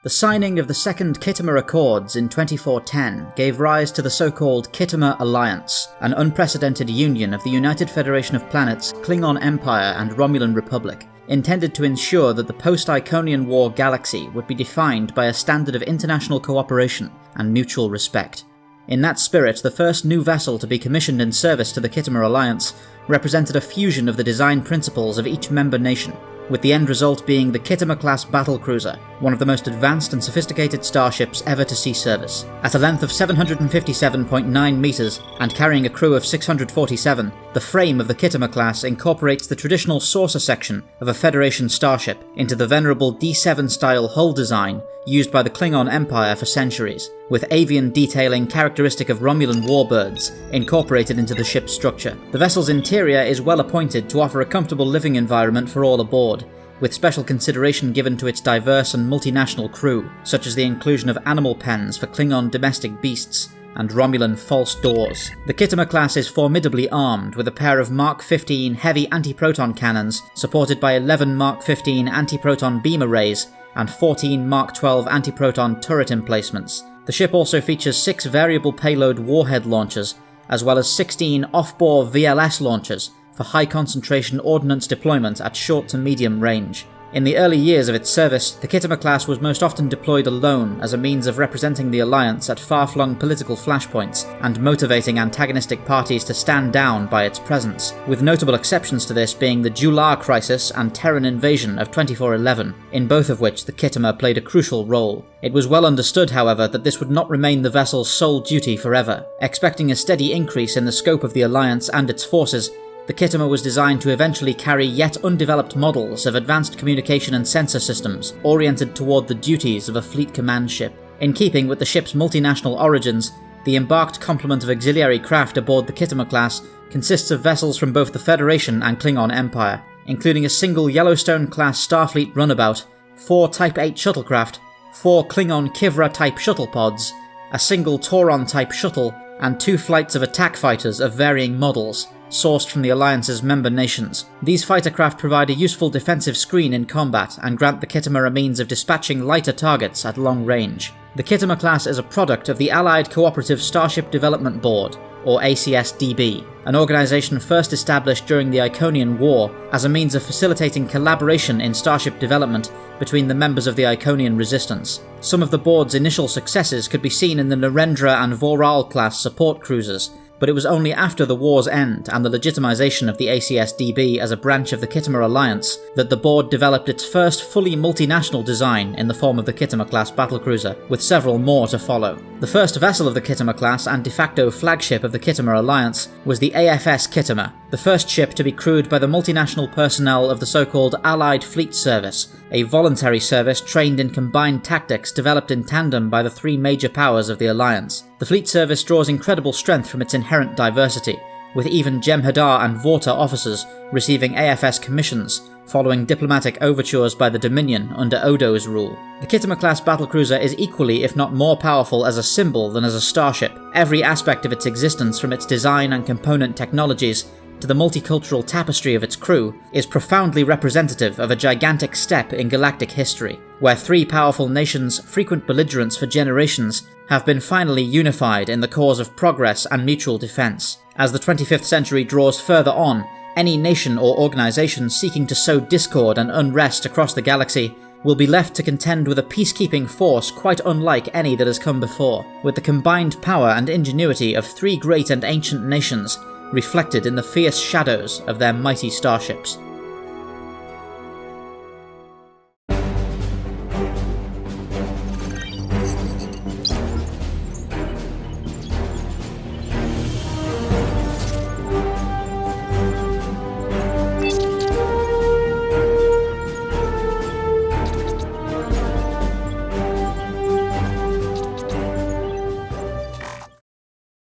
The signing of the Second Khitomer Accords in 2410 gave rise to the so-called Khitomer Alliance, an unprecedented union of the United Federation of Planets, Klingon Empire and Romulan Republic, intended to ensure that the post-Iconian War galaxy would be defined by a standard of international cooperation and mutual respect. In that spirit, the first new vessel to be commissioned in service to the Khitomer Alliance represented a fusion of the design principles of each member nation, with the end result being the Khitomer-class Battlecruiser, one of the most advanced and sophisticated starships ever to see service. At a length of 757.9 meters and carrying a crew of 647, the frame of the Khitomer class incorporates the traditional saucer section of a Federation starship into the venerable D7-style hull design used by the Klingon Empire for centuries, with avian detailing characteristic of Romulan warbirds incorporated into the ship's structure. The vessel's interior is well appointed to offer a comfortable living environment for all aboard, with special consideration given to its diverse and multinational crew, such as the inclusion of animal pens for Klingon domestic beasts and Romulan false doors. The Khitomer class is formidably armed with a pair of Mark 15 heavy anti-proton cannons supported by 11 Mark 15 anti-proton beam arrays and 14 Mark 12 anti-proton turret emplacements. The ship also features 6 variable payload warhead launchers, as well as 16 off-bore VLS launchers for high-concentration ordnance deployment at short to medium range. In the early years of its service, the Khitomer class was most often deployed alone as a means of representing the Alliance at far-flung political flashpoints and motivating antagonistic parties to stand down by its presence, with notable exceptions to this being the Jular Crisis and Terran Invasion of 2411, in both of which the Khitomer played a crucial role. It was well understood, however, that this would not remain the vessel's sole duty forever. Expecting a steady increase in the scope of the Alliance and its forces, the Khitomer was designed to eventually carry yet undeveloped models of advanced communication and sensor systems oriented toward the duties of a fleet command ship. In keeping with the ship's multinational origins, the embarked complement of auxiliary craft aboard the Khitomer class consists of vessels from both the Federation and Klingon Empire, including a single Yellowstone-class Starfleet runabout, 4 Type 8 shuttlecraft, 4 Klingon Kivra-type shuttle pods, a single Tauron-type shuttle, and 2 flights of attack fighters of varying models, sourced from the Alliance's member nations. These fighter craft provide a useful defensive screen in combat and grant the Khitomer a means of dispatching lighter targets at long range. The Khitomer class is a product of the Allied Cooperative Starship Development Board, or ACSDB, an organisation first established during the Iconian War as a means of facilitating collaboration in starship development between the members of the Iconian Resistance. Some of the board's initial successes could be seen in the Narendra and Voral class support cruisers, but it was only after the war's end and the legitimization of the ACSDB as a branch of the Khitomer Alliance that the board developed its first fully multinational design in the form of the Khitomer-class battlecruiser, with several more to follow. The first vessel of the Khitomer class and de facto flagship of the Khitomer Alliance was the AFS Khitomer, the first ship to be crewed by the multinational personnel of the so-called Allied Fleet Service, a voluntary service trained in combined tactics developed in tandem by the 3 major powers of the Alliance. The Fleet Service draws incredible strength from its inherent diversity, with even Jem'Hadar and Vorta officers receiving AFS commissions following diplomatic overtures by the Dominion under Odo's rule. The Khitomer-class battlecruiser is equally, if not more powerful as a symbol than as a starship. Every aspect of its existence, from its design and component technologies to the multicultural tapestry of its crew, is profoundly representative of a gigantic step in galactic history, where 3 powerful nations, frequent belligerents for generations, have been finally unified in the cause of progress and mutual defense. As the 25th century draws further on, any nation or organization seeking to sow discord and unrest across the galaxy will be left to contend with a peacekeeping force quite unlike any that has come before, with the combined power and ingenuity of 3 great and ancient nations reflected in the fierce shadows of their mighty starships.